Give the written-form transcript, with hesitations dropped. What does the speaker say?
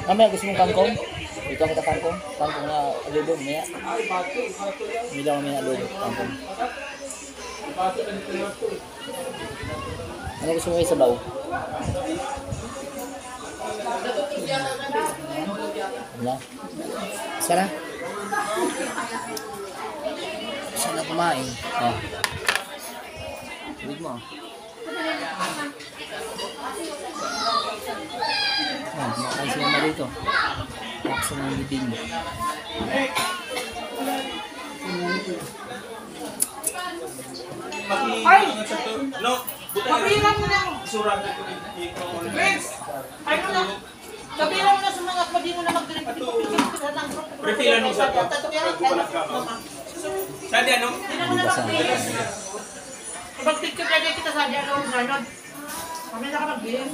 Mamaya gusto mong kangkong? Ito kita kangkong. Kangkong na adobo mamaya. Hindi daw mamaya adobo. Kangkong. Ano gusto mo isabaw? Wala. Sana? Sana kumain. Oh. Tulig mo. Oh, makain si mama dito. Tapos ng libing. Ay! Kabilang mo lang! Friends! Ay mo lang! Kabilang mo na sa mga pwede mo na mag-drink. Refilan mo sa ito. Saan yan, no? Hindi na mo na mag-drink. Kapag picture lagi kita sa diyan, Arnold. Kami na ka mag-drink.